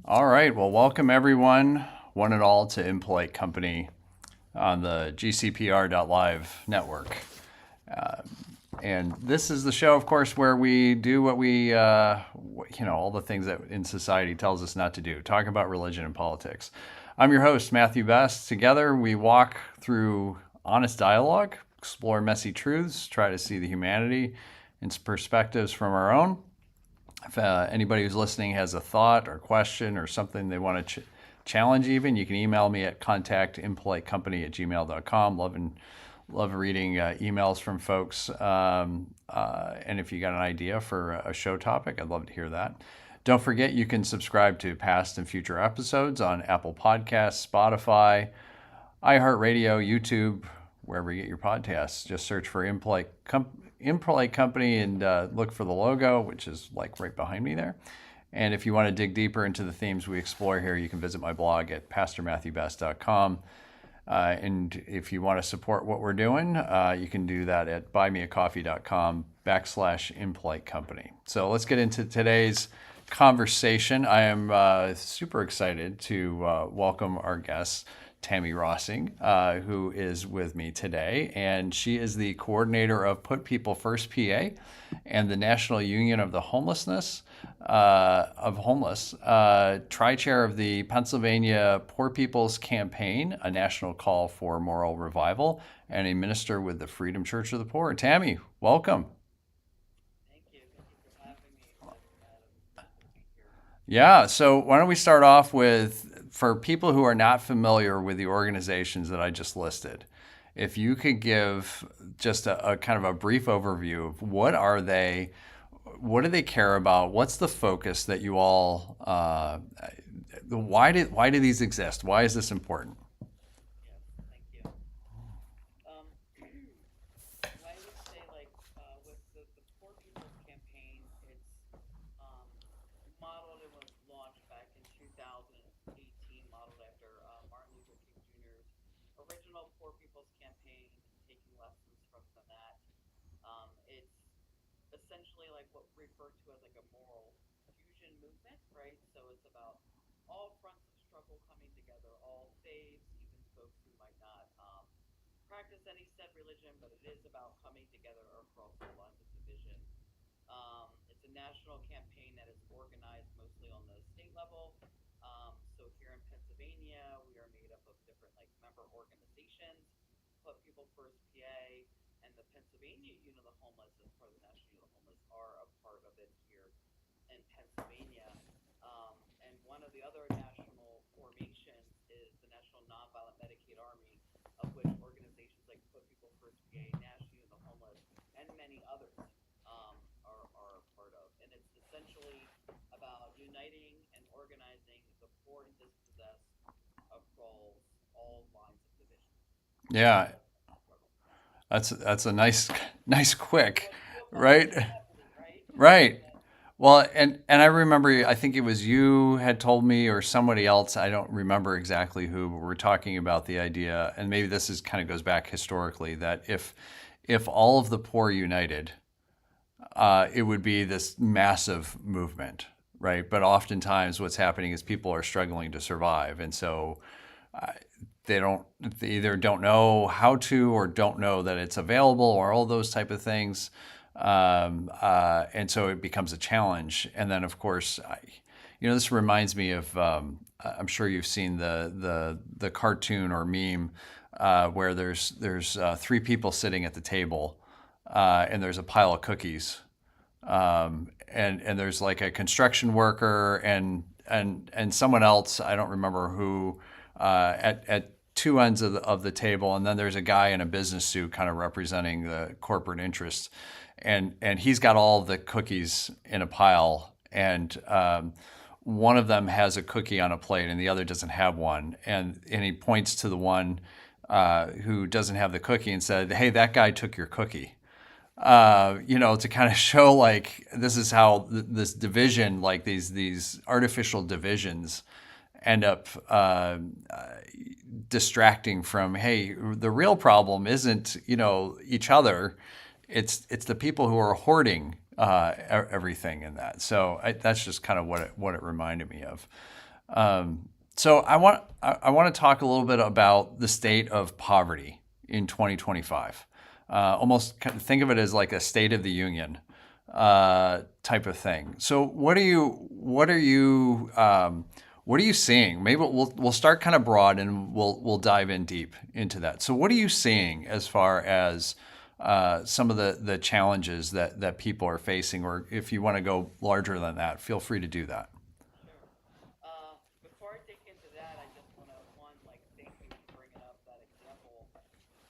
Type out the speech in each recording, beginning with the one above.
All right. Well, welcome everyone, one and all, to Impolite Company on the GCPR.live network. And this is the show, of course, where we do what we, all the things that in society tells us not to do, talk about religion and politics. I'm your host, Matthew Best. Together, we walk through honest dialogue, explore messy truths, try to see the humanity and perspectives from our own. If anybody who's listening has a thought or question or something they want to challenge even, you can email me at contactimpolitecompany@gmail.com. Love reading emails from folks. And if you got an idea for a show topic, I'd love to hear that. Don't forget, you can subscribe to past and future episodes on Apple Podcasts, Spotify, iHeartRadio, YouTube, wherever you get your podcasts. Just search for Impolite Company and look for the logo, which is like right behind me there. And if you want to dig deeper into the themes we explore here, you can visit my blog at pastormatthewbest.com. And if you want to support what we're doing, you can do that at buymeacoffee.com/Impolite Company. So let's get into today's conversation. I am super excited to welcome our guest, Tammy Rossing, who is with me today. And she is the coordinator of Put People First PA and the National Union of the Homeless, tri-chair of the Pennsylvania Poor People's Campaign, a national call for moral revival, and a minister with the Freedom Church of the Poor. Tammy, welcome. Thank you. Thank you for having me. Yeah, so why don't we start off with, for people who are not familiar with the organizations that I just listed, if you could give just a kind of a brief overview of what are they, what do they care about, what's the focus that you all, why do these exist? Why is this important? Yes, thank you. I would say, with the Poor People's Campaign, it's modeled and was launched back in 2018, modeled after Martin Luther King Jr.'s original Poor People's Campaign, taking lessons from that. It's essentially like what we refer to as like a moral fusion movement, right? So it's about all fronts of struggle coming together, all faiths, even folks who might not practice any said religion, but it is about coming together across all lines of division. It's a national campaign that is organized mostly on the state level. So here in Pennsylvania, we are made up of different member organizations. Put People First PA and the Pennsylvania Union of the Homeless, as part of the National Union of the Homeless, are a part of it here in Pennsylvania. And one of the other national formations is the National Nonviolent Medicaid Army, of which organizations like Put People First PA, National Union of the Homeless, and many others are a part of. And it's essentially about uniting and organizing the poor and dispossessed across all lines of division. Yeah, that's a nice quick, right? Right? Right. Yeah. Well, and I remember, I think it was you had told me or somebody else, I don't remember exactly who, but we're talking about the idea, and maybe this is kind of goes back historically, that if all of the poor united, it would be this massive movement, right? But oftentimes what's happening is people are struggling to survive, and so they either don't know how to or don't know that it's available or all those type of things. And so it becomes a challenge. And then, of course, this reminds me of, I'm sure you've seen the cartoon or meme where there's three people sitting at the table, and there's a pile of cookies, and there's like a construction worker and someone else, I don't remember who, at two ends of the table, and then there's a guy in a business suit kind of representing the corporate interests, and he's got all the cookies in a pile, and one of them has a cookie on a plate and the other doesn't have one, and he points to the one who doesn't have the cookie and said, "Hey, that guy took your cookie." To kind of show like this is how this division, like these artificial divisions, end up distracting from, hey, the real problem isn't each other, it's the people who are hoarding everything in that. So that's just kind of what it reminded me of. So I want to talk a little bit about the state of poverty in 2025. Almost think of it as like a State of the Union type of thing. So what are you seeing? Maybe we'll start kind of broad and we'll dive in deep into that. So what are you seeing as far as some of the challenges that people are facing, or if you want to go larger than that, feel free to do that. Sure. Before I dig into that, I just want to one like thank you for bringing up that example.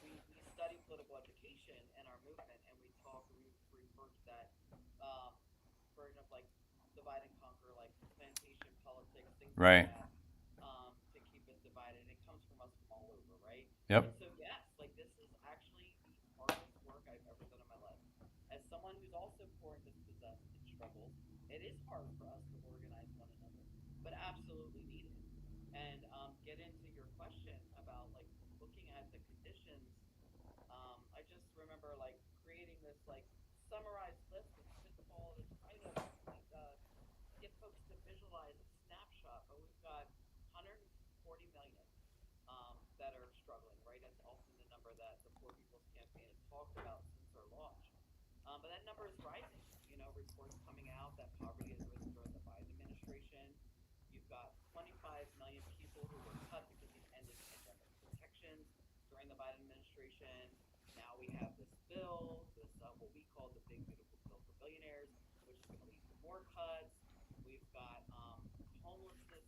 We study political education in our movement, and we refer to that um, version of like divide and conquer, like plantation politics, things like Right. that, to keep us divided. And it comes from us from all over, right? And Yep. so yes, like this is actually the hardest work I've ever done in my life. As someone who's also poor and dispossessed and struggles, it is hard for us to organize one another, but absolutely needed. And get into your question about like looking at the conditions. I just remember like creating this like summarized list of pitfalls and trying to get folks to visualize a snapshot. But we've got 140 million that are struggling, right? That's often the number that the Poor People's Campaign has talked about since our launch. But that number is rising. Reports coming out that poverty has risen during the Biden administration. You've got 25 million people who were cut because he ended pandemic protections during the Biden administration. Now we have this bill, this what we call the Big Beautiful Bill for Billionaires, which is going to lead to more cuts. We've got homelessness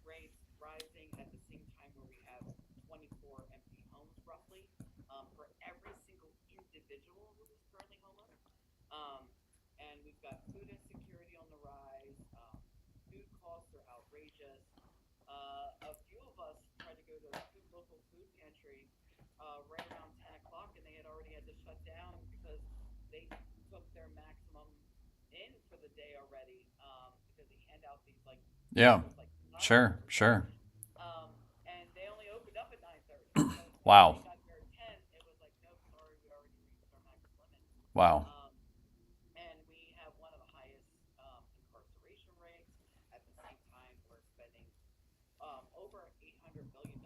rates rising at the same time where we have 24 empty homes roughly for every single individual who is currently homeless. Um, and we've got food insecurity on the rise. Food costs are outrageous. A few of us tried to go to a local food pantry right around 10 o'clock, and they had already had to shut down because they took their maximum in for the day already because they hand out these like Yeah. with like nachos Sure. for Sure. lunch, and they only opened up at 9:30. So when Wow. we got there at 10, it was like, nope, sorry, we already reached our max limit. Wow. Um, and we have one of the highest incarceration rates. At the same time, we're spending over $800 billion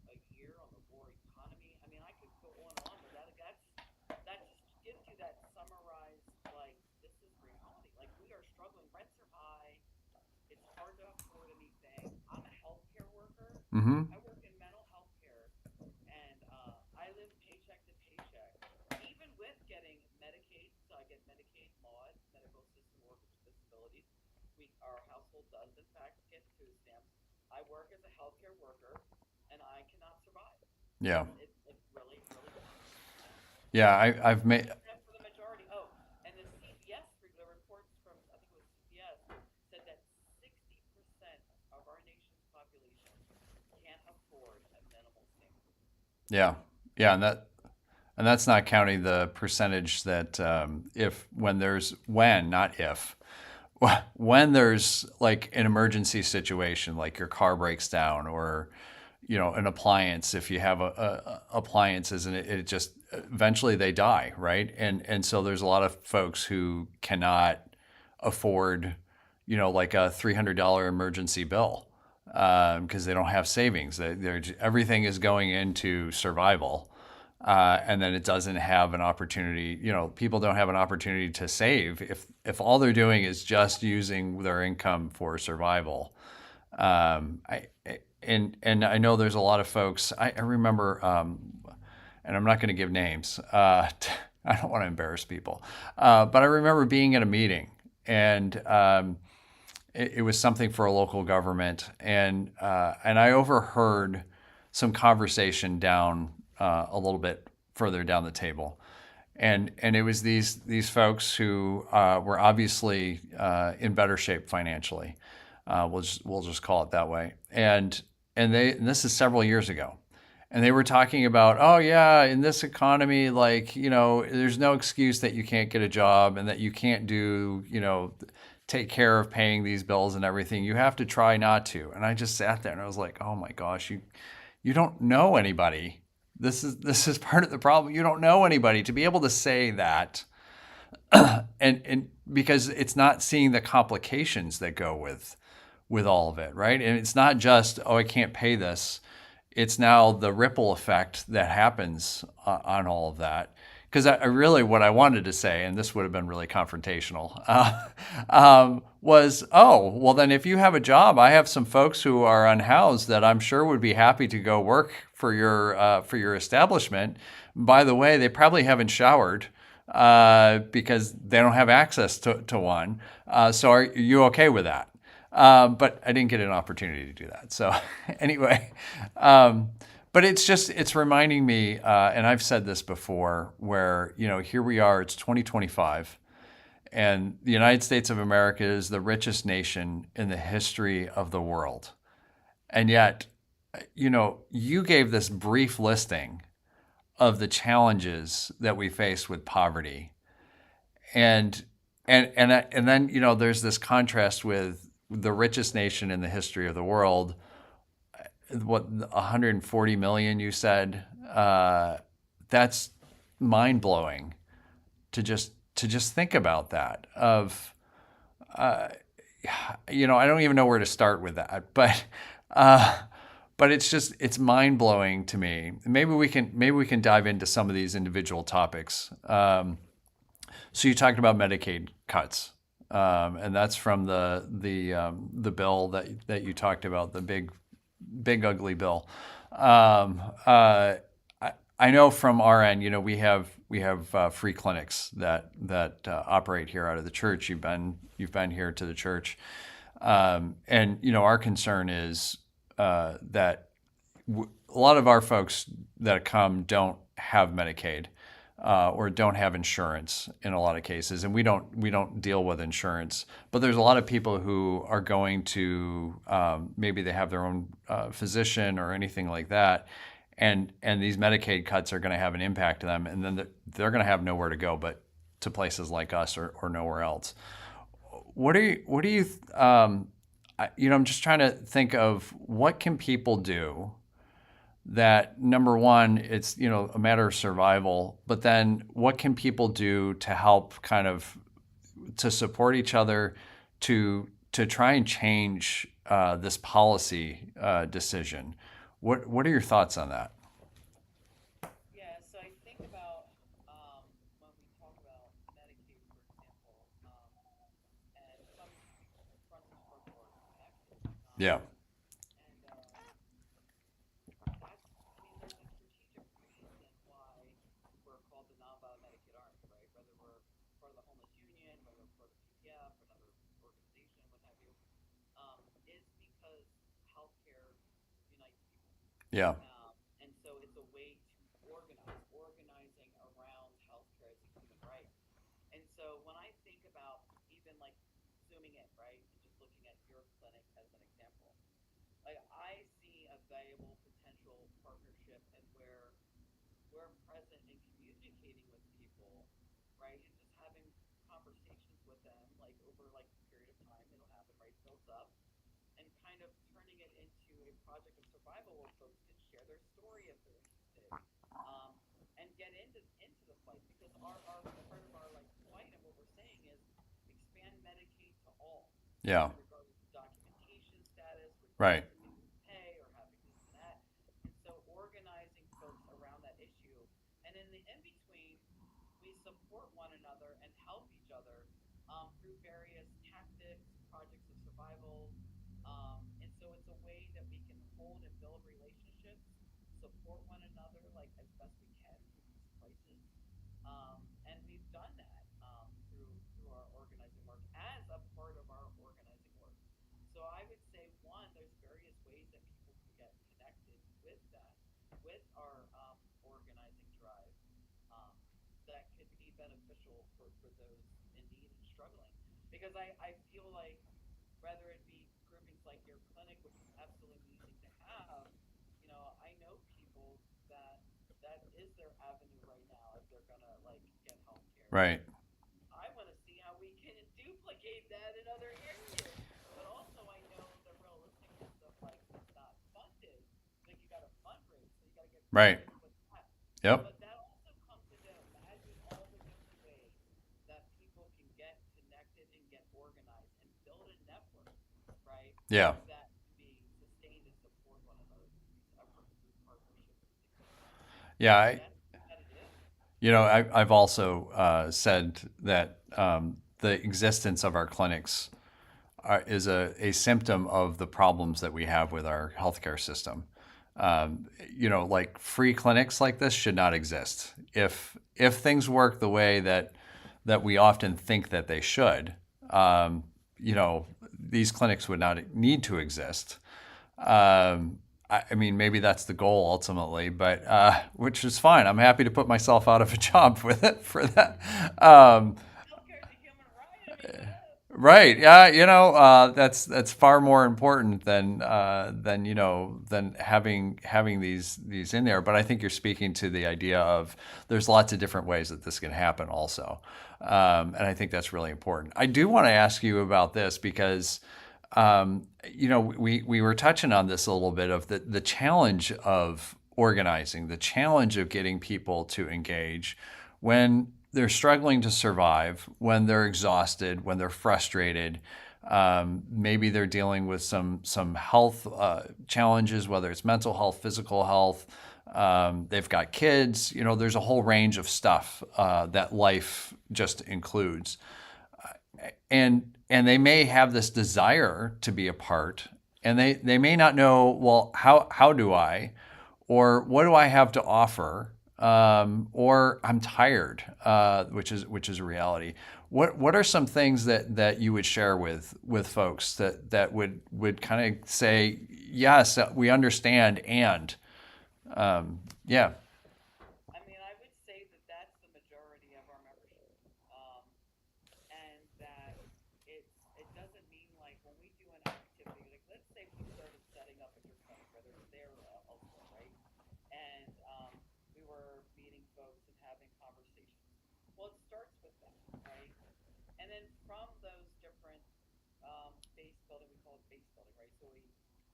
a year on the war economy. I mean, I could go on, but that just gives you that summarized like this is reality. Like we are struggling. Rents are high. It's hard to afford anything. I'm a healthcare worker. Mm-hmm. I work in mental health care, and I live paycheck to paycheck. Even with getting Medicaid, so I get Medicaid, MAUD, Medical Assisted Workers with Disabilities. Our household does in fact get food stamps. I work as a healthcare worker, and I cannot survive. Yeah. It's really really bad. You know. Yeah. I've made. And for the majority. Oh, and the CBS the reports from I think it was CBS said that 60% of our nation's population can't afford a minimal standard. Yeah. Yeah. And that's not counting the percentage that if when there's when not if when there's like an emergency situation, like your car breaks down, or an appliance, if you have appliances, and it just eventually they die, right? And so there's a lot of folks who cannot afford like a $300 emergency bill because they don't have savings. Everything is going into survival. And then it doesn't have an opportunity. People don't have an opportunity to save if all they're doing is just using their income for survival. I and I know there's a lot of folks. I remember, and I'm not going to give names. I don't want to embarrass people, but I remember being at a meeting, and it was something for a local government, and I overheard some conversation down a little bit further down the table, and it was these folks who were obviously in better shape financially. We'll just call it that way. And this is several years ago, and they were talking about, oh yeah, in this economy, like there's no excuse that you can't get a job and that you can't do take care of paying these bills and everything. You have to try not to. And I just sat there and I was like, oh my gosh, you don't know anybody. This is part of the problem. You don't know anybody to be able to say that, and because it's not seeing the complications that go with all of it, right? And it's not just, oh, I can't pay this. It's now the ripple effect that happens on all of that. Because I really, what I wanted to say, and this would have been really confrontational, was, oh, well, then if you have a job, I have some folks who are unhoused that I'm sure would be happy to go work for your establishment. By the way, they probably haven't showered because they don't have access to one. So are you okay with that? But I didn't get an opportunity to do that. So anyway, but it's reminding me, and I've said this before, where here we are, it's 2025, and the United States of America is the richest nation in the history of the world, and yet, you gave this brief listing of the challenges that we face with poverty, and and then there's this contrast with the richest nation in the history of the world, what, 140 million you said. That's mind blowing to just think about that. I don't even know where to start with that, but it's mind blowing to me. Maybe we can dive into some of these individual topics. So you talked about Medicaid cuts, and that's from the bill that you talked about, the big ugly bill. I know from our end, we have free clinics that operate here out of the church. You've been here to the church, and our concern is that a lot of our folks that come don't have Medicaid, or don't have insurance in a lot of cases, and we don't deal with insurance. But there's a lot of people who are going to, maybe they have their own physician or anything like that, and these Medicaid cuts are going to have an impact to them, and then they're going to have nowhere to go but to places like us, or nowhere else. What do you I'm just trying to think of what can people do that, number one, it's a matter of survival, but then what can people do to help, kind of, to support each other, to try and change this policy decision. What are your thoughts on that? Yeah, so I think about when we talk about Medicaid, for example, and some fronts and circle are connected. Yeah. And that's, I mean, there's a strategic reason why we're called the Nonviolent Medicaid Army, right? Whether we're part of the Homeless Union, whether we're part of PPF, another organization, what have you, is because healthcare unites people. Yeah. And so it's a way to organizing around healthcare as a human right. And so when I think about even like zooming in, right, and just looking at your clinic as an example, like I see a valuable potential partnership and where we're present and communicating with people, right, and just having conversations with them, like over like a period of time, it'll happen, right, builds up, and kind of turning it into a project of survival where folks can share their story if they're interested, and get into the fight, because our part of our like fight and what we're saying is expand Medicaid to all, Yeah. regardless of documentation status, Right. regardless of being able to pay or having this and that. And so organizing folks around that issue, and in the in between, we support one another and help each other through various tactics, projects of survival. And so it's a way that we can hold and build relationships, support one another like as best we can through these crises. And we've done that through our organizing work as a part of our organizing work. So I would say, one, there's various ways that people can get connected with that, with our organizing drive, um, that could be beneficial for those in need and struggling. Because I feel like whether it be groupings like your clinic, which is absolutely amazing to have, I know people that is their avenue right now if they're gonna like get healthcare. Right. I want to see how we can duplicate that in other areas. But also, I know the realisticness of like it's not funded. Like you got to fundraise, so you got to get Right. creative with that. Yep. But that also comes into imagine all the different ways that people can get connected and get organized and build a network, right? Yeah. that can be sustained and support one another through these efforts, through partnerships and things like that. Yeah. But that's that it is. I've also said that the existence of our clinics is a symptom of the problems that we have with our healthcare system. Like free clinics like this should not exist. If things work the way that we often think that they should, um, these clinics would not need to exist. I mean, maybe that's the goal ultimately, but which is fine. I'm happy to put myself out of a job with it for that. Um, Healthcare is a human right. I mean, it is. Right. Yeah. That's far more important than having these in there. But I think you're speaking to the idea of there's lots of different ways that this can happen also, and I think that's really important. I do want to ask you about this because we were touching on this a little bit of the challenge of organizing, the challenge of getting people to engage when they're struggling to survive, when they're exhausted, when they're frustrated. Maybe they're dealing with some health challenges, whether it's mental health, physical health. They've got kids. There's a whole range of stuff that life just includes, and they may have this desire to be a part, and they may not know, well, how do I, or what do I have to offer, or I'm tired, which is a reality. What are some things that you would share with folks that would kind of say, yes, we understand, and yeah. I mean, I would say that that's the majority of our membership. Um, and that it doesn't mean like when we do an activity, like let's say we started setting up at your clinic, whether it's there or elsewhere, right? And we were meeting folks and having conversations. Well, it starts with that, right? And then from those different base building, we call it base building, right? So we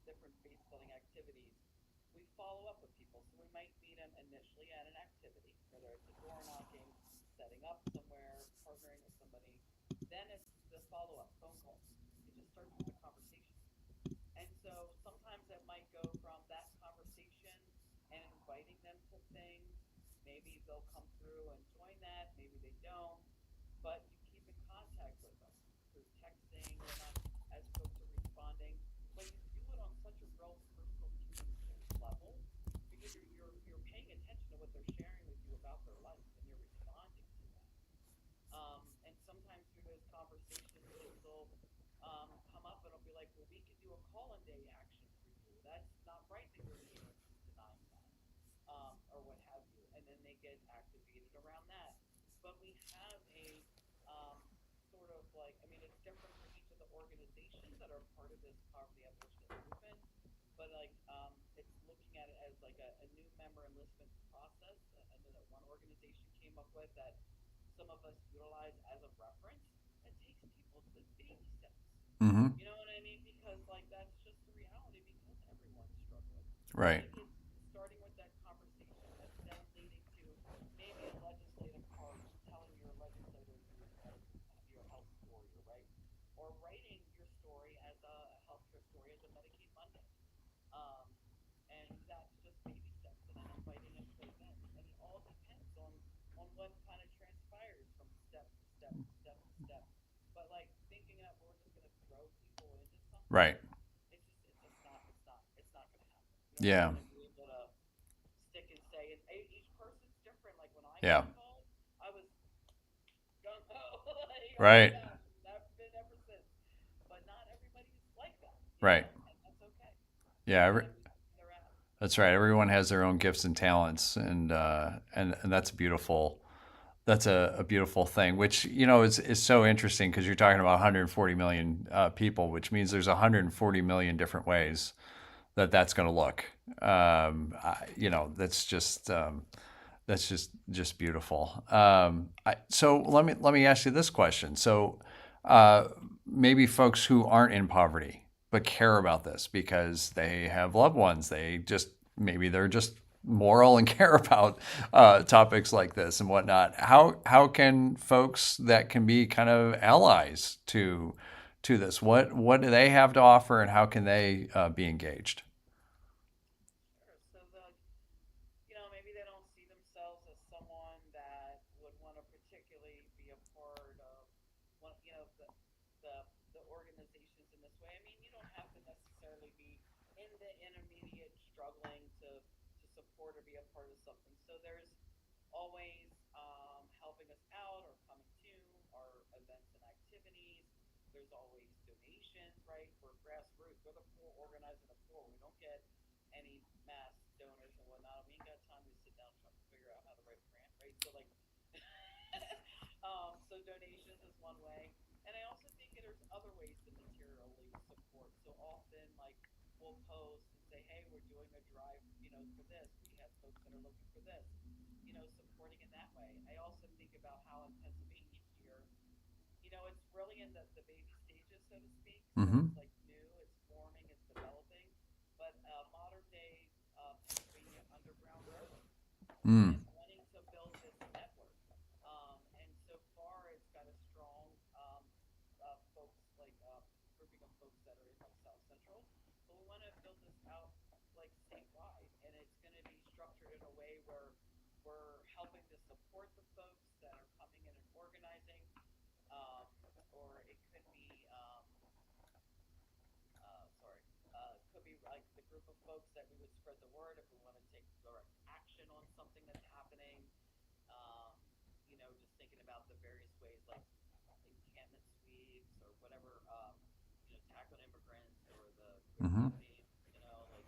different base building activities. We follow up with people. So we might meet them initially at an activity, whether it's a door knocking, setting up somewhere, partnering with somebody. Then it's the follow up phone calls. It just starts with a conversation. And so sometimes it might go from that conversation and inviting them to things. Maybe they'll come through and join that. Maybe they don't. But you keep in contact with them through texting. They're not as quick to responding. But you do it on such a real personal communicative level because you're paying attention to what they're sharing with you about their life and you're responding to that. And sometimes through those conversations, things will come up and it'll be like, well, we could do a call in day action for you. That's not right that you're here and she's denying that, or what have you. And then they get activated around that. But we have a sort of like, I mean, it's different for each of the organizations that are part of this poverty abolitionist movement. But like, it's looking at it as like a new member enlistment process. I know that one organization came up with that some of us utilize as a reference. It takes people to baby steps. Mm-hmm. You know what I mean? Because like that's just the reality because everyone's struggling. Right. But it's starting with that conversation that's then leading to maybe a legislative part telling your legislator your health story, right? Or writing your story as a healthcare story as a Medicaid Monday. Um, and that's just baby steps and then inviting them to events. And it all depends on what kind of transpires from step to step to step to step. But like thinking that we're just gonna throw people into something, Right. it's not gonna happen. You're not Yeah. gonna be able to stick and say, and each person's different. Like when I got Yeah. involved, I was gung ho, like oh my Right. gosh, I've been ever since. But not everybody's like that, Right. and that's okay. Yeah. Everybody understands where they're at. That's right. Everyone has their own gifts and talents, and that's beautiful. That's a beautiful thing, which is so interesting because you're talking about 140 million people, which means there's 140 million different ways that's going to look. That's just beautiful. So let me ask you this question. So uh, maybe folks who aren't in poverty but care about this because they have loved ones, maybe they're just moral and care about topics like this and whatnot. How can folks that can be kind of allies to this? What do they have to offer, and how can they be engaged? Sure. So maybe they don't see themselves as someone that would want to particularly be a part of one, the the organizations in this way. I mean, you don't have to necessarily be in the intermediate struggling to support or be a part of something. So there's always helping us out or coming to our events and activities. There's always donations, right? We're grassroots. We're the poor organizing the poor. We don't get any mass donors and whatnot. We ain't got time to sit down trying to figure out how to write a grant, right? So like, so donations is one way, and I also think there's other ways to materially support. So often, like, we'll post and say, "Hey, we're doing a drive, for this. We have folks that are looking for this." Supporting in that way. I also think about how in Pennsylvania here, it's really in the baby stages, so to speak. So Mm-hmm. it's like new, it's forming, it's developing. But modern day Pennsylvania Underground Railroad Mm. is wanting to build this network. And so far, it's got a strong folks like grouping of folks that are in like South Central. But we want to build this out like statewide, and it's going to be structured in a way where we're helping to support the folks that are coming in and organizing, um, or it could be sorry, could be like the group of folks that we would spread the word if we want to take direct action on something that's happening. Um, just thinking about the various ways like encampment sweeps or whatever, tackling immigrants or the queer Mm-hmm. community, like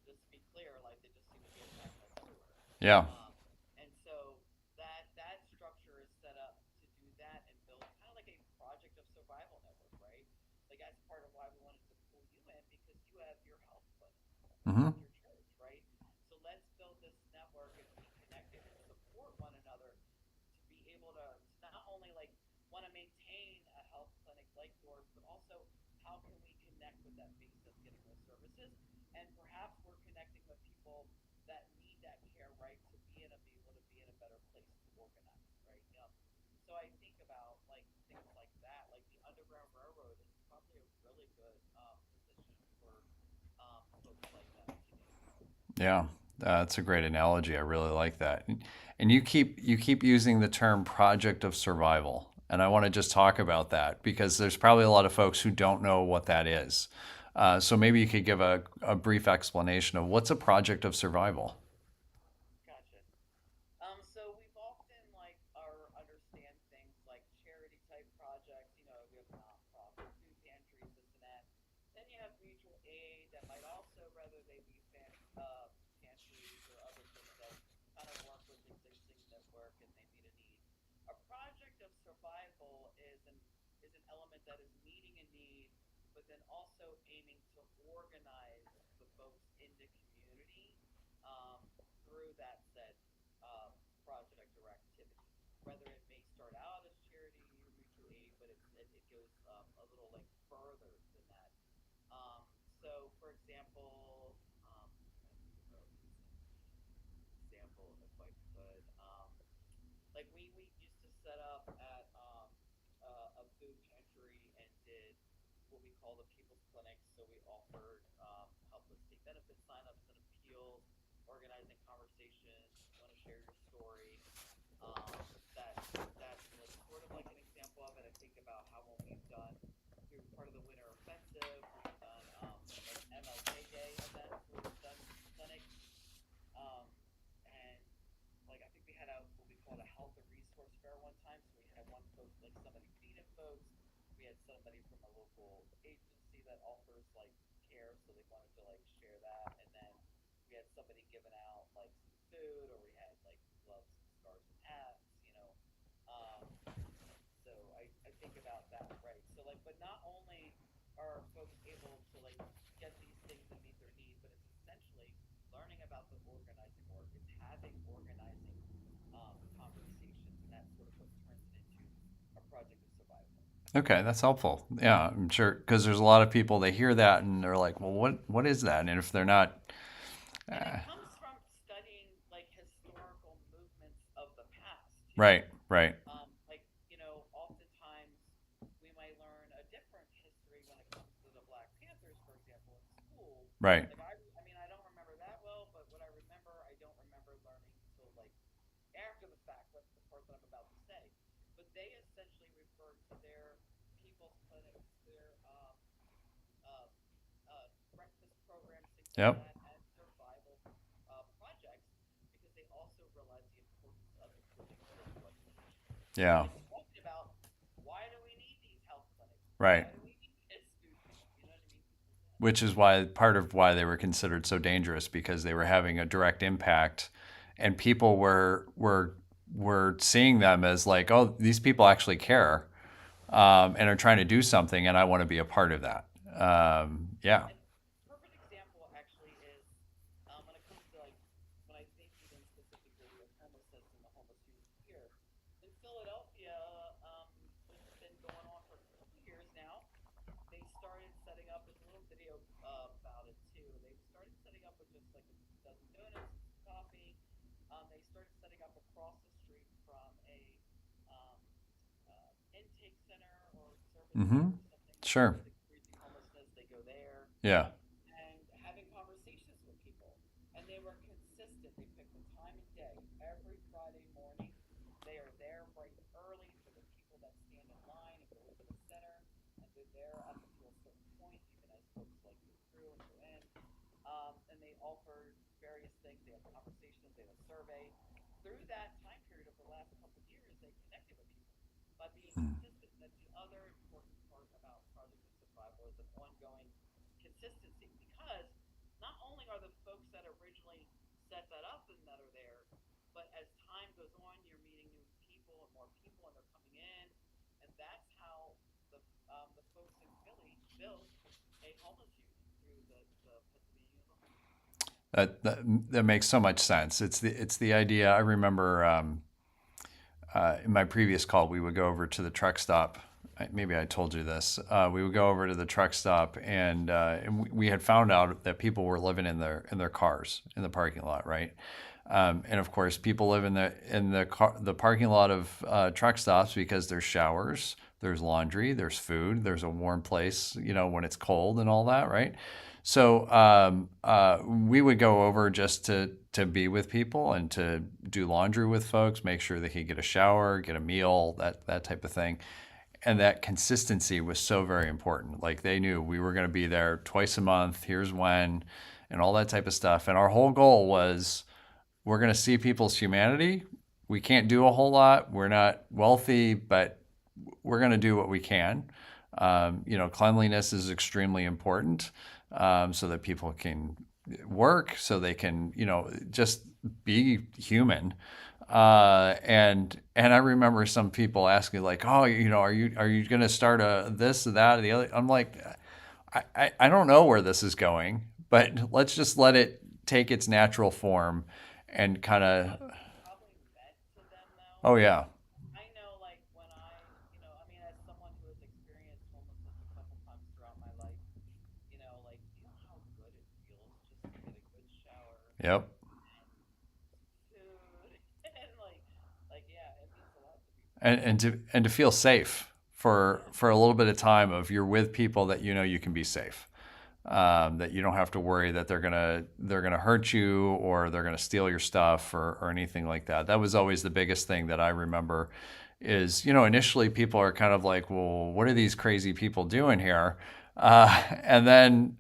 just to be clear, like they just seem to be attacking us everywhere. Yeah. Um, and so that structure is set up to do that and build kind of like a project of survival network, right? Like that's part of why we wanted to pull you in because you have your health clinic, you Mm-hmm. have your church, right? So let's build this network and be connected and support one another to be able to not only like want to maintain a health clinic like yours, but also how can we connect with that base that's getting those services? And perhaps we're connecting with people that need that care, right, to be able to be in a better place to organize, right? So I think about like things like that, like the Underground Railroad is probably a really good position for folks like that to do. Yeah, that's a great analogy. I really like that. And you keep using the term project of survival. And I want to just talk about that because there's probably a lot of folks who don't know what that is. So maybe you could give a brief explanation of what's a project of survival. Gotcha. So we've often like our understand things like charity type projects. We have nonprofit food pantries, this and that. Then you have mutual aid that might also, whether they be pantries or other things that kind of work with existing network and they meet a need. A project of survival is an element that is meeting a need, but then also aiming to organize the folks in the community um, through that said uh, project or activity. Whether it may start out as charity or mutual aid, but it goes a little like further than that. Um, so, for example, trying to think of a recent example if I could. Like we used to set up at a food pantry and did what we call the People's Clinic. So we offered help with state benefit signups and appeals, organizing conversations. If you want to share your story, that's sort of like an example of it. I think about how when we've done through part of the Winter Offensive, we've done like MLK Day events where we've done clinics, um, and like I think we had what we called a health and resource fair one time. So we had one folks like somebody feeding folks. We had somebody from a local agency that offers like care, so they wanted to like share that, and then we had somebody giving out like some food, or we had like gloves and scarves and hats, so I think about that, right? So like, but not only are folks able to like get these things and meet their need, but it's essentially learning about the organizing work. It's having organizing conversations, and that's sort of what turns it into a project of survival. Okay, that's helpful. Yeah, I'm sure because there's a lot of people they hear that and they're like, "Well, what is that?" And if they're not, And it uh, comes from studying like historical movements of the past too. right, right, Like, oftentimes we might learn a different Right. I mean, I don't remember that well, but what I remember, I don't remember learning until like after the fact. What's the part that I'm about to say? But they essentially referred to their people's clinics, their uh, breakfast programs, things like Yep. that, as survival projects because they also realized the importance of improving physical education. So Yeah. they talked about why do we need these health clinics? Right. Why do we need kids to do things? You know what I mean? Things like that. Which is why part of why they were considered so dangerous, because they were having a direct impact, and people were seeing them as like, oh, these people actually care, and are trying to do something, and I want to be a part of that. Yeah. And perfect example actually is when it comes to like when I think even specifically of homelessness and the homeless youth here in Philadelphia, which has been going on for a couple years now. They started setting up. There's a little video about it too. They started setting up with just like a dozen donuts, some coffee. They started setting up across the street from a um, intake center or service Mm-hmm. center or something where Sure. somebody's experiencing homelessness. They go there Yeah. and having conversations with people. And they were consistent. They picked the time of day every Friday morning. They are there bright and early for the people that stand in line and go into the center. And they're there up until a certain point, even as folks like go through and go in. And they offer various things. They have conversations. They have a survey. Through that time period of the last couple of years, they connected with people by being consistent. That's the other important part about Project of Survival is an ongoing consistency because not only are the folks that originally set that up and that are there, but as time goes on, you're meeting new people and more people, and they're coming in, and that's how the folks in Philly built a homeless unit through the Pennsylvania homeless. That makes so much sense. It's the idea. I remember in my previous call, we would go over to the truck stop. Maybe I told you this. We would go over to the truck stop, and we had found out that people were living in their cars in the parking lot, right? And of course, people live the parking lot of truck stops because there's showers, there's laundry, there's food, there's a warm place, when it's cold and all that, right? So we would go over just to be with people and to do laundry with folks, make sure they could get a shower, get a meal, that type of thing. And that consistency was so very important. Like they knew we were going to be there twice a month. Here's when, and all that type of stuff. And our whole goal was we're going to see people's humanity. We can't do a whole lot. We're not wealthy, but we're going to do what we can. Cleanliness is extremely important, so that people can work, so they can, just be human. And I remember some people asking like, oh, are you going to start a this or that or the other? I'm like, I don't know where this is going, but let's just let it take its natural form and kind I of, think it's probably meant to them though. oh yeah, I know, like when I mean, as someone who has experienced homelessness a couple times throughout my life, like you know how good it feels just to get a good shower yep. and some food and like yeah, it means a lot to people. And to feel safe for Yeah, a little bit of time of you're with people that you can be safe, that you don't have to worry that they're gonna hurt you or they're gonna steal your stuff or anything like that. That was always the biggest thing that I remember. Is initially people are kind of like, well, what are these crazy people doing here? And then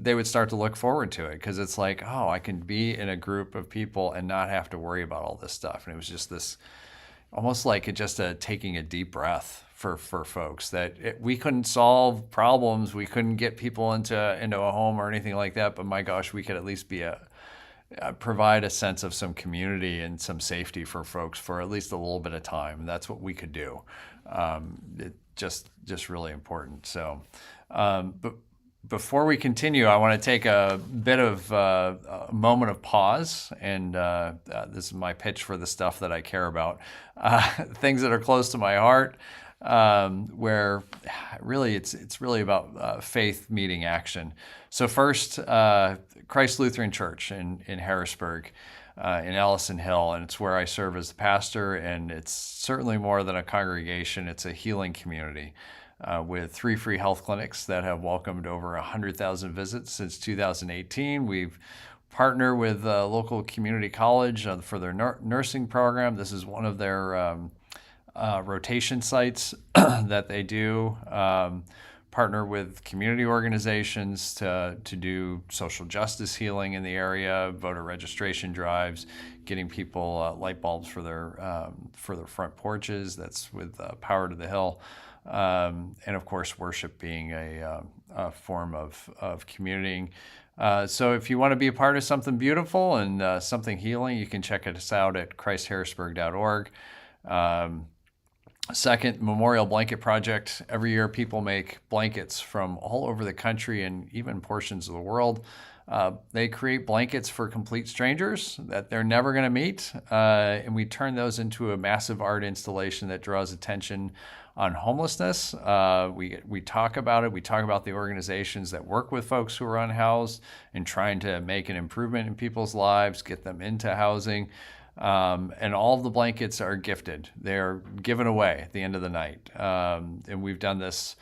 they would start to look forward to it because it's like, oh, I can be in a group of people and not have to worry about all this stuff. And it was just this almost like it just taking a deep breath for folks that we couldn't solve problems, we couldn't get people into a home or anything like that. But my gosh, we could at least be provide a sense of some community and some safety for folks for at least a little bit of time. And that's what we could do. It just really important. So, but before we continue, I want to take a bit of a moment of pause, and this is my pitch for the stuff that I care about, things that are close to my heart, where really it's really about faith meeting action. So first, Christ Lutheran Church in Harrisburg, in Allison Hill, and it's where I serve as the pastor, and it's certainly more than a congregation; it's a healing community. with 3 free health clinics that have welcomed over 100,000 visits since 2018. We've partnered with a local community college for their nursing program. This is one of their rotation sites that they do. Partner with community organizations to do social justice healing in the area, voter registration drives, getting people light bulbs for their front porches. That's with Power to the Hill, and of course, worship being a form of commuting. So if you want to be a part of something beautiful and something healing, you can check us out at christharrisburg.org. Second, Memorial Blanket Project. Every year, people make blankets from all over the country and even portions of the world. They create blankets for complete strangers that they're never going to meet, and we turn those into a massive art installation that draws attention on homelessness. We talk about it. We talk about the organizations that work with folks who are unhoused and trying to make an improvement in people's lives, get them into housing. And all of the blankets are gifted. They're given away at the end of the night. And we've done this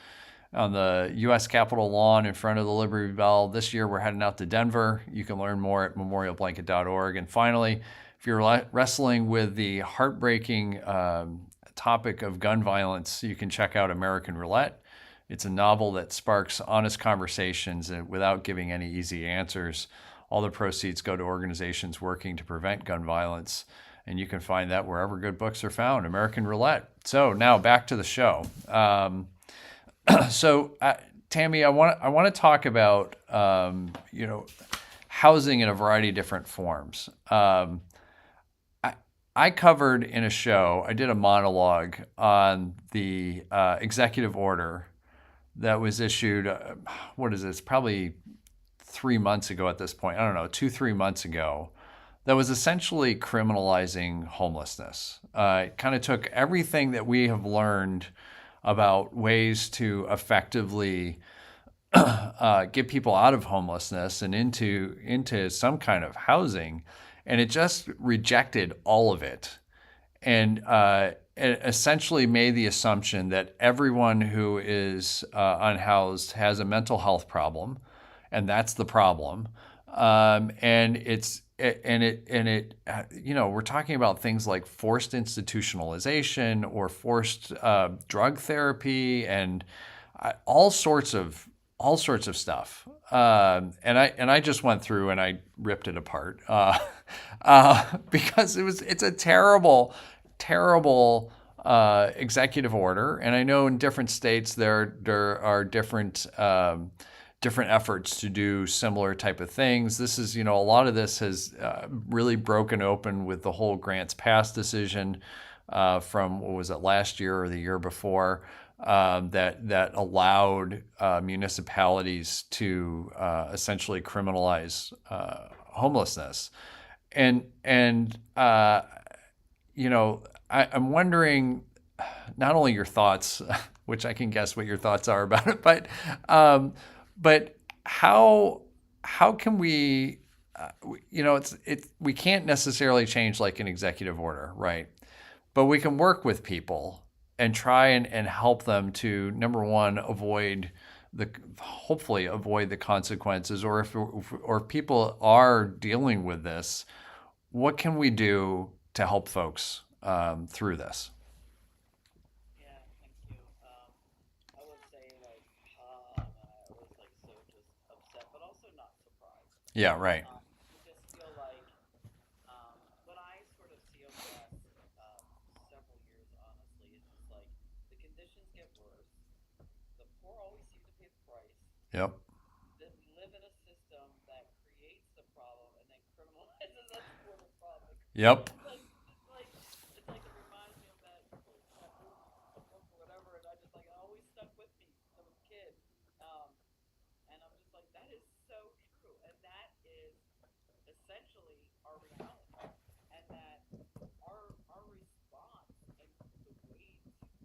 on the U.S. Capitol lawn in front of the Liberty Bell. This year we're heading out to Denver. You can learn more at memorialblanket.org. And finally, if you're wrestling with the heartbreaking topic of gun violence, you can check out American Roulette. It's a novel that sparks honest conversations without giving any easy answers. All the proceeds go to organizations working to prevent gun violence, and you can find that wherever good books are found. American Roulette. So now back to the show. Tammy, I want to talk about housing in a variety of different forms. I covered in a show. I did a monologue on the executive order that was issued. What is this? Probably 3 months ago at this point, I don't know, 2-3 months ago, that was essentially criminalizing homelessness. It kind of took everything that we have learned about ways to effectively get people out of homelessness and into some kind of housing, and it just rejected all of it. And it essentially made the assumption that everyone who is unhoused has a mental health problem, and that's the problem. We're talking about things like forced institutionalization or forced drug therapy and all sorts of stuff. And I just went through and I ripped it apart because it's a terrible executive order. And I know in different states there are different efforts to do similar type of things. This is, a lot of this has really broken open with the whole Grants Pass decision from, what was it, last year or the year before, that allowed municipalities to essentially criminalize homelessness. I'm wondering not only your thoughts, which I can guess what your thoughts are about it, but how can we, we can't necessarily change like an executive order, right? But we can work with people and try and help them to, number one, hopefully avoid the consequences, or if people are dealing with this, what can we do to help folks through this? Yeah, right. You just feel like what I sort of see over the last several years, honestly, is just like the conditions get worse. The poor always seem to pay the price. Yep. That we live in a system that creates the problem and then criminalizes us for the problem. Yep. It's like it reminds me of that book or whatever, and it always stuck with me since I was a kid. And I'm just like, that is so true, and that is essentially our reality, and that our response and the way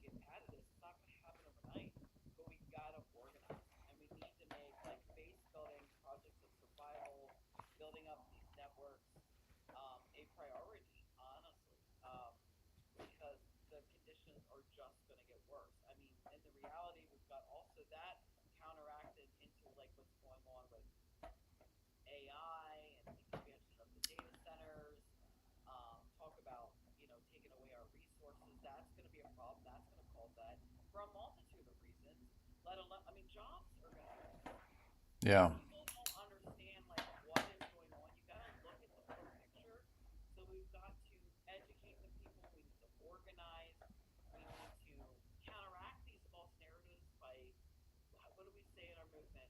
to get out of this is not going to happen overnight, but we gotta organize, and we need to make like base building projects of survival, building up these networks, a priority. jobs are going to be. So Yeah. people don't understand like what is going on. You got to look at the full picture. So we've got to educate the people. We need to organize. We need to counteract these false narratives by what do we say in our movement?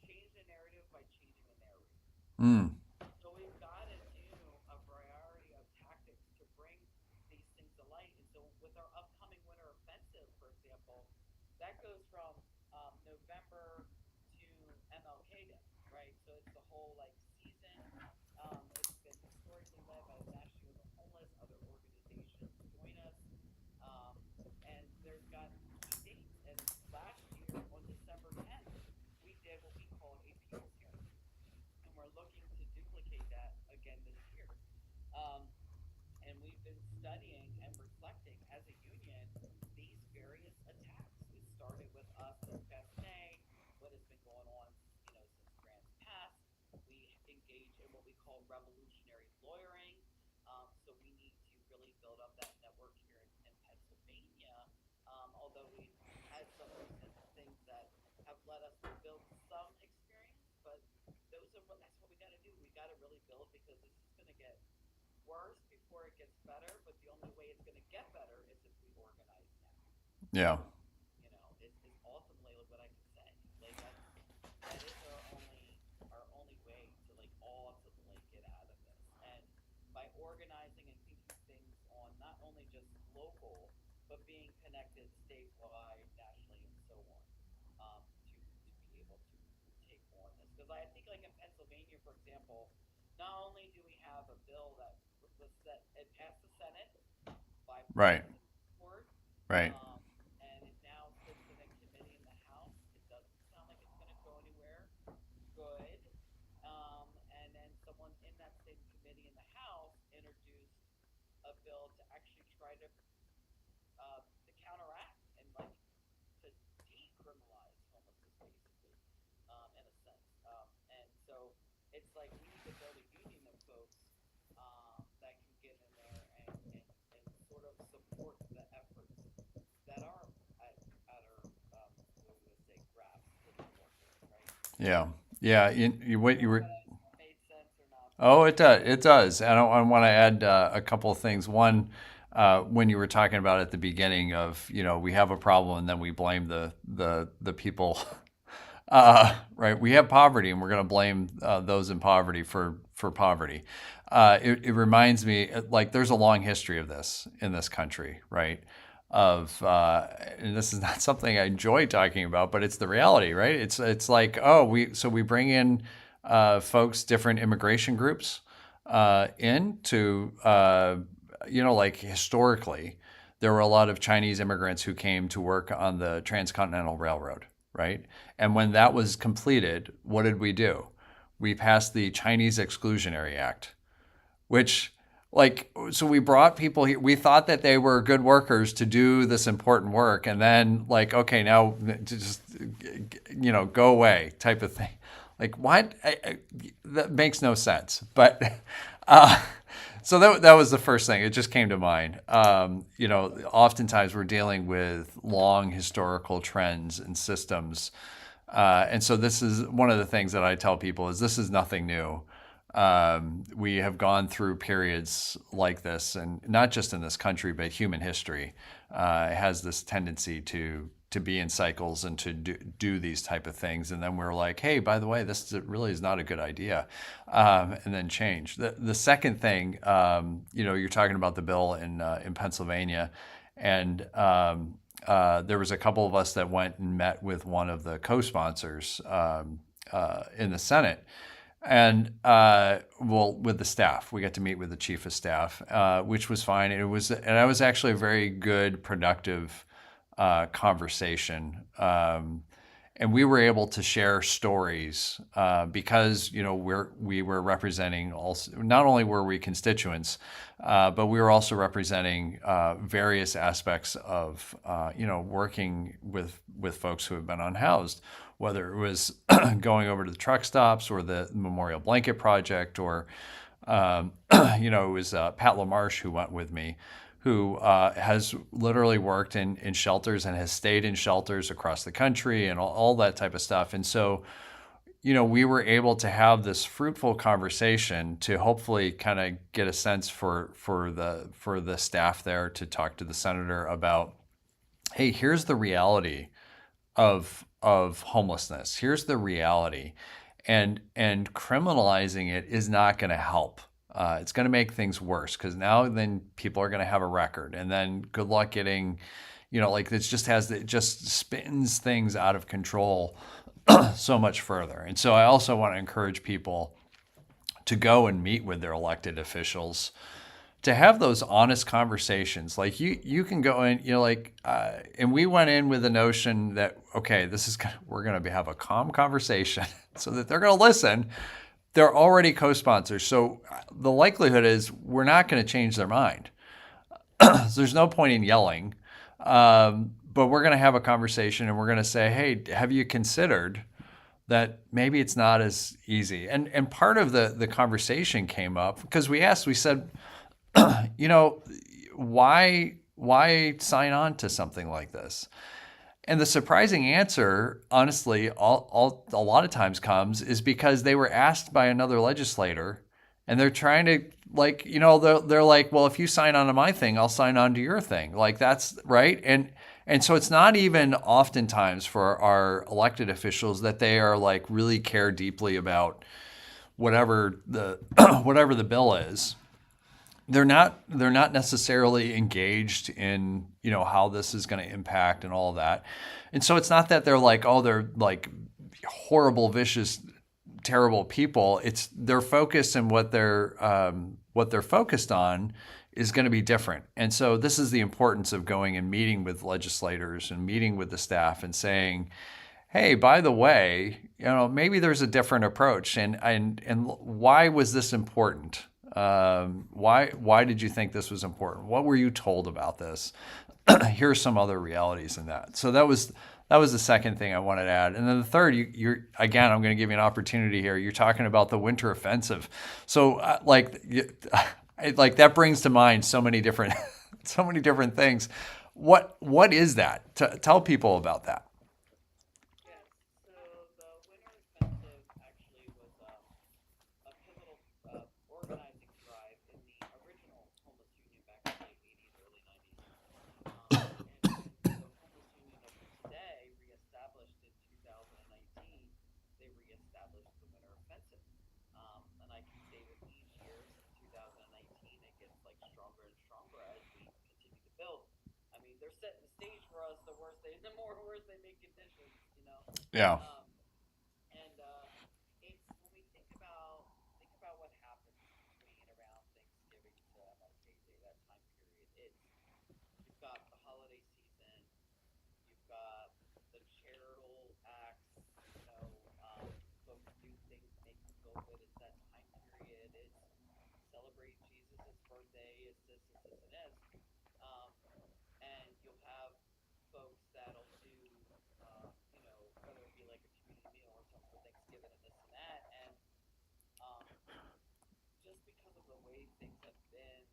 Change the narrative by changing the narrative. Mm. So we've got to do a variety of tactics to bring these things to light. And so with our upcoming winter offensive, for example, that goes from November to MLK Day, right? So it's the whole like season. It's been historically led by the National Youth of Homeless. Other organizations join us, um, and there's got key dates. And last year on December 10th, we did what we called a people's hearing, and we're looking to duplicate that again this year. Um, and we've been studying and reflecting as a union these various attacks. It started with us this past May, what has been going on, since grants passed. We engage in what we call revolutionary lawyering. So we need to really build up that network here in Pennsylvania. Although we've had some recent things that have led us to build some experience, but that's what we got to do. We got to really build because this is going to get worse before it gets better. But the only way it's going to get better is if we organize now. Yeah. Is ultimately what I can say. Like that is our only way to like ultimately get out of this. And by organizing and thinking things on not only just local, but being connected statewide, nationally, and so on, to be able to take on this. Because I think like in Pennsylvania, for example, not only do we have a bill that was set, it passed the Senate, Right. bipartisan support, Right. um, and it now sits in a committee in the House. It doesn't sound like it's going to go anywhere good. And then someone in that same committee in the House introduced a bill to actually try to counteract and like to decriminalize homelessness, basically, in a sense. And so it's like we need to build a union of folks that can get in there and sort of support the efforts that are at our, what do we say, grasp with the workers, right? Yeah. Yeah. I What don't you know if were. that made sense or not, but Oh, it does. It does. I want to add a couple of things. One, when you were talking about at the beginning of, we have a problem and then we blame the people. Right. We have poverty, and we're going to blame those in poverty for poverty. It reminds me, like, there's a long history of this in this country, right? And this is not something I enjoy talking about, but it's the reality, right? It's like, oh, we bring in folks, different immigration groups, in to like historically, there were a lot of Chinese immigrants who came to work on the Transcontinental Railroad, right? And when that was completed, what did we do? We passed the Chinese Exclusionary Act, which, like, so we brought people here. We thought that they were good workers to do this important work, and then, like, okay, now just go away type of thing. Like, what? That makes no sense. But uh, so that was the first thing. It just came to mind. Oftentimes we're dealing with long historical trends and systems, and so this is one of the things that I tell people is this is nothing new. We have gone through periods like this, and not just in this country, but human history has this tendency to be in cycles and to do these type of things. And then we're like, hey, by the way, this really is not a good idea, and then change. The second thing, you're talking about the bill in Pennsylvania, and there was a couple of us that went and met with one of the co-sponsors in the Senate. And with the staff, we got to meet with the chief of staff, which was fine. And it was actually a very good, productive conversation. And we were able to share stories because we were representing also, not only were we constituents, but we were also representing various aspects of working with folks who have been unhoused, whether it was going over to the truck stops or the Memorial Blanket Project, or it was Pat LaMarche who went with me, who has literally worked in shelters and has stayed in shelters across the country and all that type of stuff. And so, we were able to have this fruitful conversation to hopefully kind of get a sense for the staff there to talk to the senator about, hey, here's the reality of homelessness. Here's the reality, and criminalizing it is not going to help. It's going to make things worse because now then people are going to have a record, and then good luck getting, like it just spins things out of control so much further. And so I also want to encourage people to go and meet with their elected officials to have those honest conversations. Like you can go in, and we went in with the notion that, okay, we're going to have a calm conversation so that they're going to listen. They're already co-sponsors. So the likelihood is we're not going to change their mind. So there's no point in yelling. But we're going to have a conversation and we're going to say, hey, have you considered that maybe it's not as easy? And part of the conversation came up because we said, why sign on to something like this? And the surprising answer, honestly, a lot of times comes is because they were asked by another legislator, and they're trying to they're like, well, if you sign on to my thing, I'll sign on to your thing. Like that's right. And so it's not even oftentimes for our elected officials that they are like really care deeply about whatever the whatever the bill is. They're not necessarily engaged in how this is going to impact and all of that. And so it's not that they're like, oh, they're like horrible, vicious, terrible people. It's their focus and what they're focused on is going to be different. And so this is the importance of going and meeting with legislators and meeting with the staff and saying, hey, by the way, maybe there's a different approach, and why was this important? Why did you think this was important? What were you told about this? Here's some other realities in that. So that was the second thing I wanted to add. And then the third, you're again, I'm going to give you an opportunity here. You're talking about the winter offensive. So like that brings to mind so many different so many different things. What is that? Tell people about that. Yes. So the winter offensive actually was a pivotal organizing drive in the original homeless union back in the late 80s, early 90s. And the homeless union of today, reestablished in 2019, they reestablished the winter offensive. And I can say with each year since 2019, it gets like stronger and stronger as we continue to build. I mean, they're setting the stage for us. The more worse they make conditions. Yeah. Um, and it's when we think about what happens between around Thanksgiving to MLK Day, that time period. You've got the holiday season, you've got the charitable acts, folks do things to make you feel good. It's that time period. It's celebrate Jesus' birthday. It's this, and this. Um, and you'll have folks that'll do, whether it be like a community meal or something for Thanksgiving and this and that. And um, just because of the way things have been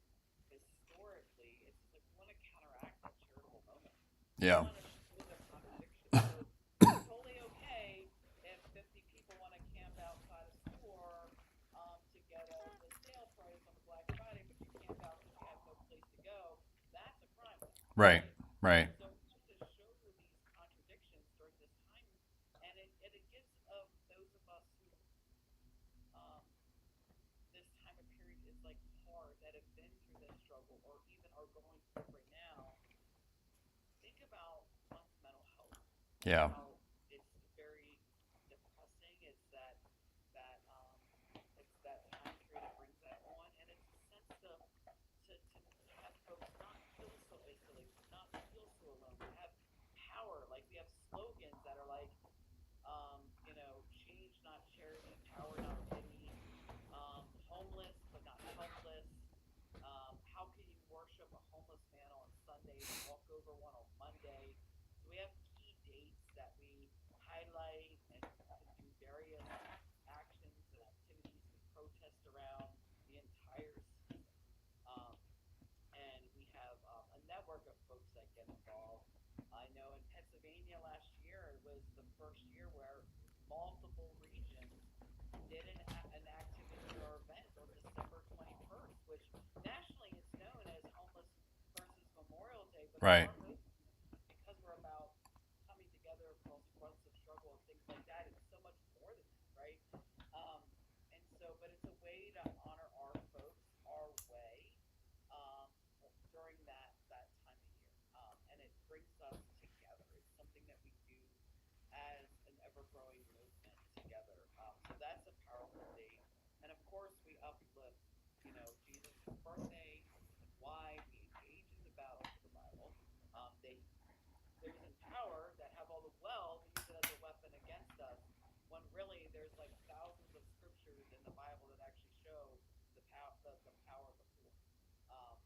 historically, it's like we want to counteract that charitable moment. We Yeah. want to show the contradiction. So it's totally okay if 50 people want to camp outside a store to get the sale price on Black Friday, but you camp out because you have no place to go. That's a crime, Right. right? Right. So just to show these contradictions during this time, and it gives those of us who um, this time of period is like hard that have been through this struggle or even are going through it right now. Think about one's mental health and Yeah. how it's very depressing. It's that time period that brings that on, and it's a sense to have folks not feel so isolated, not feel so alone. We have power, like we have slogans that are like, change not charity, power not pity, homeless but not helpless. How can you worship a homeless man on Sunday and walk over one on Monday? So we have key dates that we highlight and can do various actions and activities and protests around the entire season. Um, and we have did an activity or event on December 21st, which nationally it's known as Homeless versus Memorial Day, but for Right. our movement, because we're about coming together across fronts of struggle and things like that, it's so much more than that, right? Um, and so, but it's a way to honor our folks our way um, during that time of year, and it brings us together. It's something that we do as an ever-growing movement together. So that's a powerful thing, and of course we uplift, Jesus' birthday and why we engage in the battle for the Bible. They Those in power that have all the wealth use it as a weapon against us, when really there's like thousands of scriptures in the Bible that actually show the power of the poor. Um,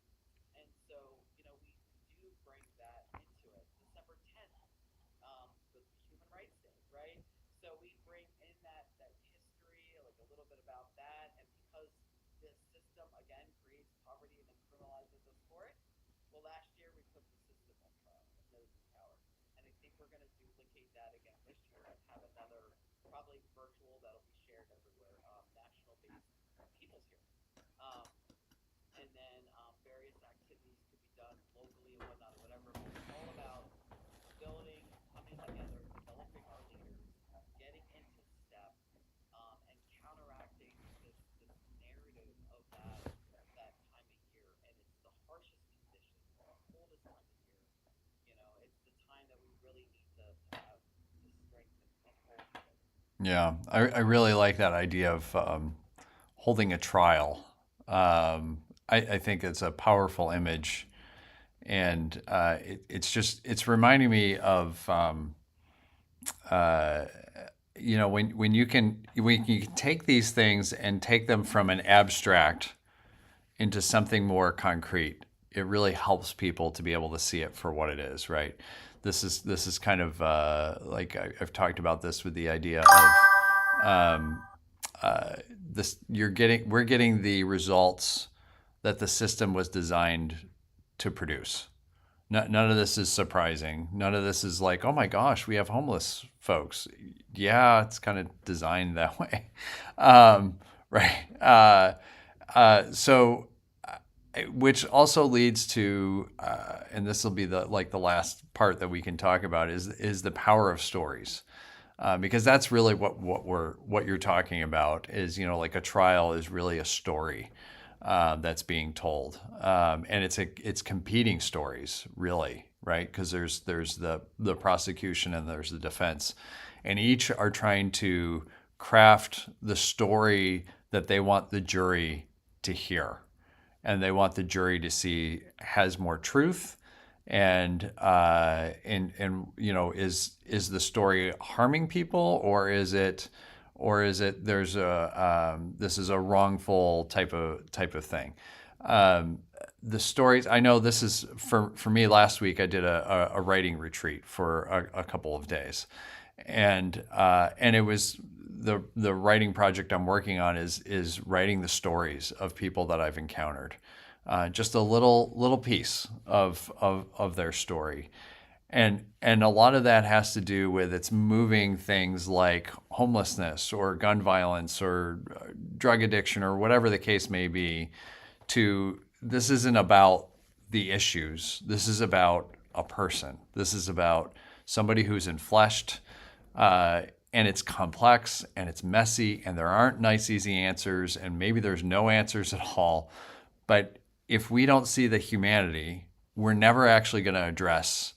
and so, we do bring that into it. December 10th was Human Rights Day, right? So we bring in that history, like a little bit about that, and because this system again creates poverty and then criminalizes us for it. Well, last year we put the system on trial and those in power, and I think we're going to duplicate that again this year and have another probably virtual that'll be shared everywhere, national-based people's hearing. Um, and then various activities could be done locally and whatnot or whatever. But it's all about building, coming together, developing our leaders, getting into step, and counteracting this narrative of that time of year. And it's the harshest conditions, the coldest time of year. It's the time that we really need to have the strength and hold together. Yeah, I really like that idea of holding a trial. I think it's a powerful image, and it's reminding me of uh, when you can take these things and take them from an abstract into something more concrete. It really helps people to be able to see it for what it is, right? This is kind of like I've talked about this with the idea of this. We're getting the results that the system was designed to produce. None of this is surprising. None of this is like, oh my gosh, we have homeless folks. Yeah, it's kind of designed that way, right? So, which also leads to, and this will be the last part that we can talk about is the power of stories. Because that's really what you're talking about is, like a trial is really a story that's being told, and it's competing stories, really, right? Because there's the prosecution and there's the defense, and each are trying to craft the story that they want the jury to hear, and they want the jury to see has more truth, and is the story harming people, or is it there's a this is a wrongful type of thing. The stories, I know this is for me. Last week I did a writing retreat for a couple of days, and it was the writing project I'm working on is writing the stories of people that I've encountered, just a little piece of their story, and a lot of that has to do with it's moving things like homelessness or gun violence or drug addiction or whatever the case may be. To This isn't about the issues. This is about a person. This is about somebody who's enfleshed, and it's complex and it's messy and there aren't nice, easy answers, and maybe there's no answers at all. But if we don't see the humanity, we're never actually going to address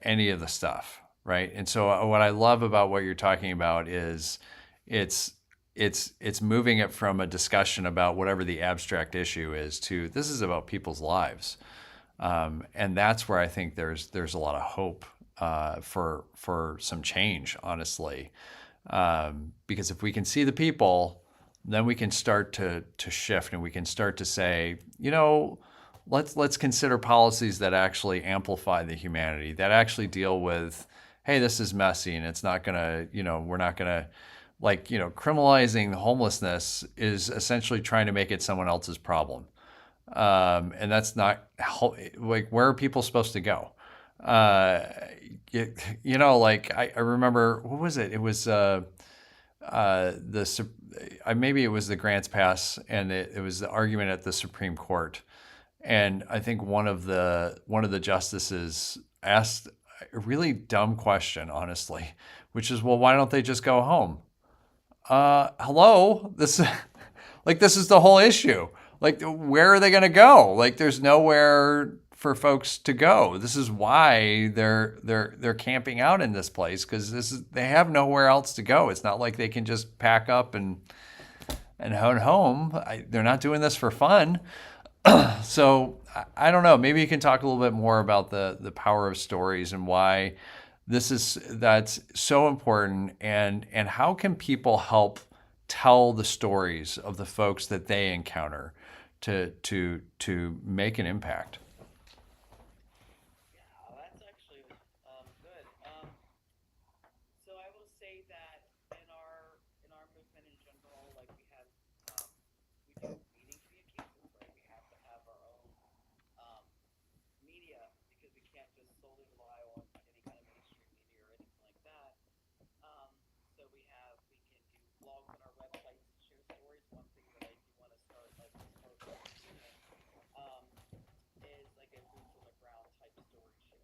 any of the stuff, right? And so what I love about what you're talking about is it's it's moving it from a discussion about whatever the abstract issue is to this is about people's lives, and that's where I think there's a lot of hope for some change, honestly, because if we can see the people, then we can start to shift, and we can start to say, let's consider policies that actually amplify the humanity, that actually deal with, hey, this is messy, and it's not gonna, we're not gonna, like, criminalizing homelessness is essentially trying to make it someone else's problem, and that's not like, where are people supposed to go? Uh, like I remember, what was it? It was the maybe it was the Grants Pass, and it was the argument at the Supreme Court, and I think one of the justices asked a really dumb question, honestly, which is, well, why don't they just go home? Hello, this like this is the whole issue. Like, where are they going to go? Like, there's nowhere for folks to go. This is why they're camping out in this place, because they have nowhere else to go. It's not like they can just pack up and head home. They're not doing this for fun. So I don't know. Maybe you can talk a little bit more about the power of stories and why that's so important, and how can people help tell the stories of the folks that they encounter to make an impact. Yeah, that's actually good. So I will say that in our movement in general, like we do meeting communications, right? We have to have our own um, media because we can't just solely rely on any kind of mainstream media or anything like that. Um, so we can do blogs on our websites to share stories. One thing that I do want to start as part of the unit um, is like a boots on the ground type story share.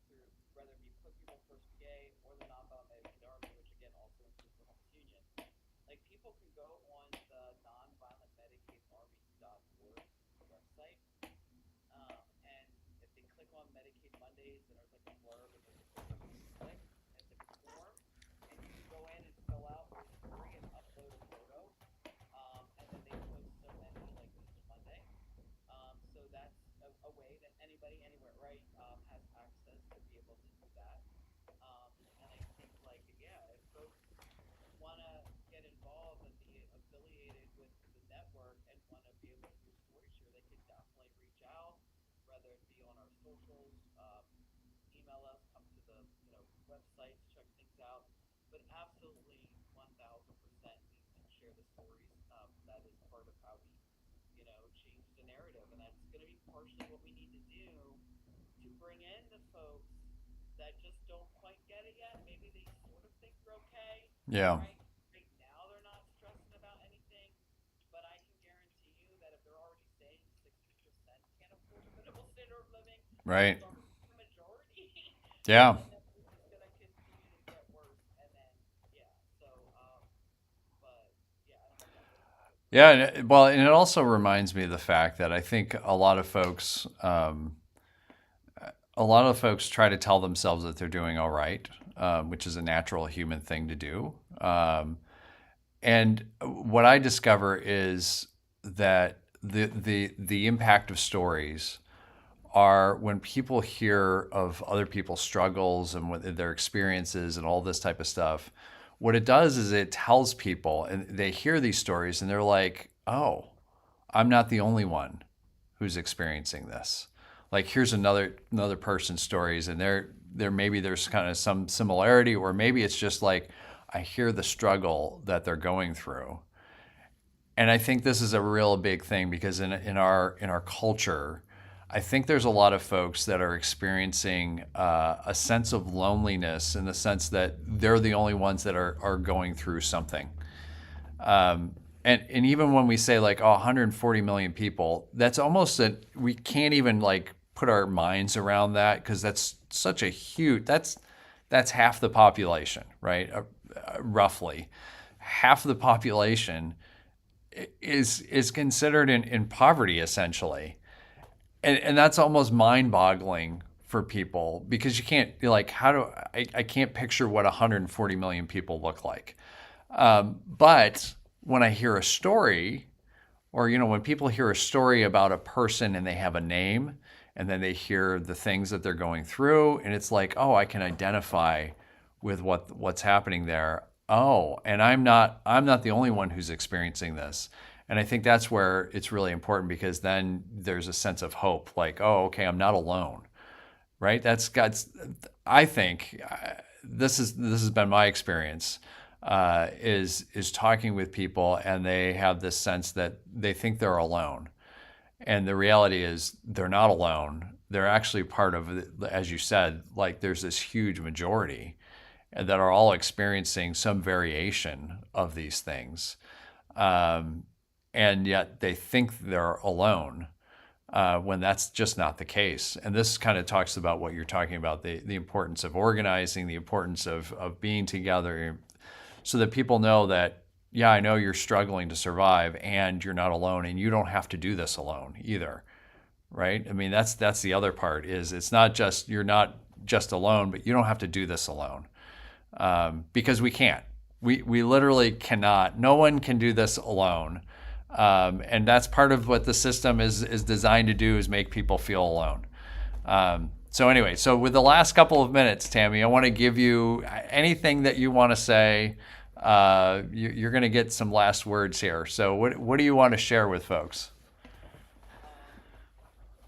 Through whether it be Put People First PA or the Nonviolent Medicaid Army, which again also includes the Homeless Union. Like people can go on the nonviolentmedicaidarmy.org website, and if they click on Medicaid Mondays, then there's like a blurb and there's a place where you can click, and it's like a form, and you can go in and fill out your story and upload a photo, and then they post so many like each Monday. So that's a way that anybody, anywhere, right, has access to be able to do that. And I think, like, yeah, if folks want to get involved and be affiliated with the network and want to be able to do story share, they can definitely reach out, whether it be on our socials, email us, come to the websites, check things out. But absolutely, 1,000% need to share the stories. That is part of how we change the narrative, and that's going to be partially what we need to do to bring in the folks that just don't quite get it yet. Maybe they sort of think they're okay, Yeah. right? Right now they're not stressing about anything, but I can guarantee you that if they're already saying 60% can't afford a minimum standard of living, Right. that's already the majority, Yeah. and then it's just going to continue to get worse. And then, yeah, so, but yeah, I don't know if that was a good Yeah. point. Well, and it also reminds me of the fact that I think a lot of folks try to tell themselves that they're doing all right, which is a natural human thing to do. And what I discover is that the impact of stories are when people hear of other people's struggles and what their experiences and all this type of stuff. What it does is it tells people, and they hear these stories, and they're like, "Oh, I'm not the only one who's experiencing this. Like, here's another person's stories, and there maybe there's kind of some similarity, or maybe it's just like I hear the struggle that they're going through." And I think this is a real big thing because in our culture, I think there's a lot of folks that are experiencing a sense of loneliness in the sense that they're the only ones that are going through something. And even when we say like, oh, 140 million people, that's almost that we can't even like put our minds around that, because that's such a huge that's half the population, right? Roughly half the population is considered in poverty essentially, and that's almost mind-boggling for people, because you can't, you're like, I can't picture what 140 million people look like. But when I hear a story, or when people hear a story about a person and they have a name, and then they hear the things that they're going through, and it's like, oh, I can identify with what's happening there. Oh, and I'm not the only one who's experiencing this. And I think that's where it's really important, because then there's a sense of hope, like, oh, okay, I'm not alone, right? That's God's. I think this has been my experience. Is talking with people, and they have this sense that they think they're alone, and the reality is they're not alone. They're actually part of, as you said, like there's this huge majority, and that are all experiencing some variation of these things. Um, and yet they think they're alone when that's just not the case. And this kind of talks about what you're talking about, the importance of organizing, the importance of being together so that people know that, yeah, I know you're struggling to survive and you're not alone and you don't have to do this alone either. Right? I mean, that's the other part is it's not just you're not just alone, but you don't have to do this alone because we can't. We literally cannot. No one can do this alone. And that's part of what the system is designed to do is make people feel alone. So anyway, so with the last couple of minutes, Tammy, I want to give you anything that you want to say. You're going to get some last words here. So what do you want to share with folks?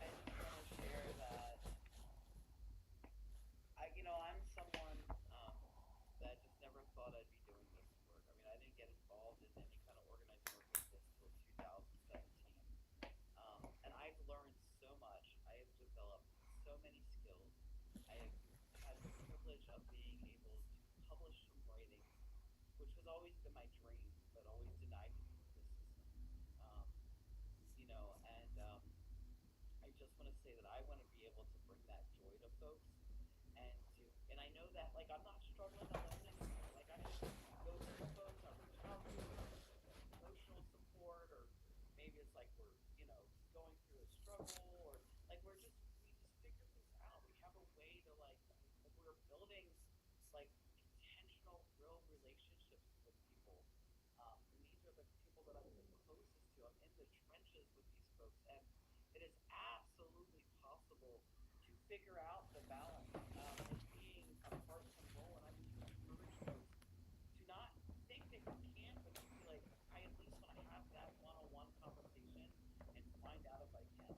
I just want to share that I'm someone that just never thought I'd be doing this work. I mean, I didn't get involved in any kind of organizing work like this till 2017. And I've learned so much. I have developed so many skills. I have had the privilege of being able to publish some writings, which has always been my dream, but always denied to me with this system. Um, and I just want to say that I want to be able to bring that joy to folks and I know that like I'm not struggling alone anymore. Like I go to folks, I reach out to them, emotional support, or maybe it's like we're going through a struggle, or like we just figure this out. We have a way to like we're building like intentional, real relationships with people. And these are the people that I'm the closest to. I'm in the trenches with these folks, and it is absolutely possible to figure out the balance and being a part-time role. And I would just encourage folks to not think that you can't, but to be like, I at least want to have that one-on-one conversation and find out if I can.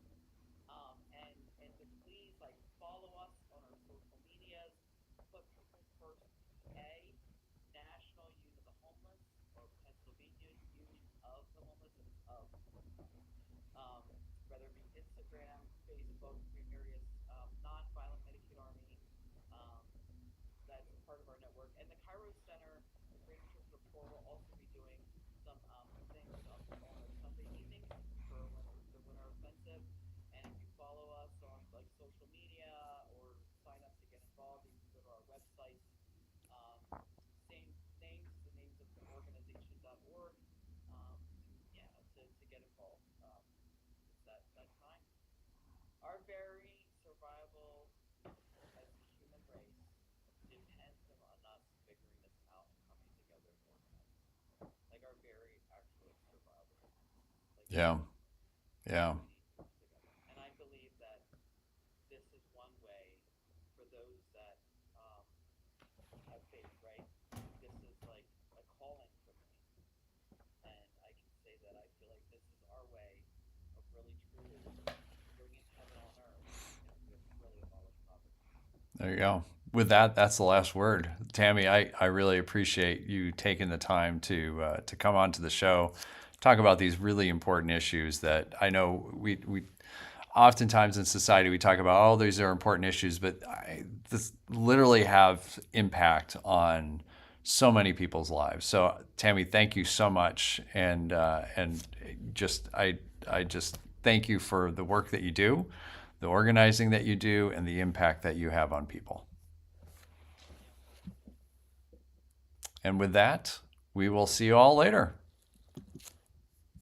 And to please like follow us on our social medias, put people first, PA, National Union of the Homeless, or Pennsylvania Union of the Homeless, and it's of um, whether it be Instagram, Facebook, various nonviolent Medicaid Army. Um, that's part of our network. And the Cairo Center, the Great Interpreter Corps, will also be doing some things on our Sunday evenings for the Winter Offensive. And if you follow us on like social media or sign up to get involved, you can go to our website. Um, same names, the names of the organization.org. To get involved. It's that time. Our very survival as a human race depends on us figuring this out and coming together and organizing. Like our very actual survival. Like Yeah, yeah, we need to come together. And I believe that this is one way for those that have faith, right? This is like a calling for me. And I can say that I feel like this is our way of really truly bringing heaven on earth and with really abolish poverty. there you go. With that, that's the last word. Tammy, I really appreciate you taking the time to come onto the show, talk about these really important issues that I know we oftentimes in society we talk about, oh, these are important issues, but this literally have impact on so many people's lives. So Tammy, thank you so much, and just I just thank you for the work that you do, the organizing that you do, and the impact that you have on people. And with that, we will see you all later.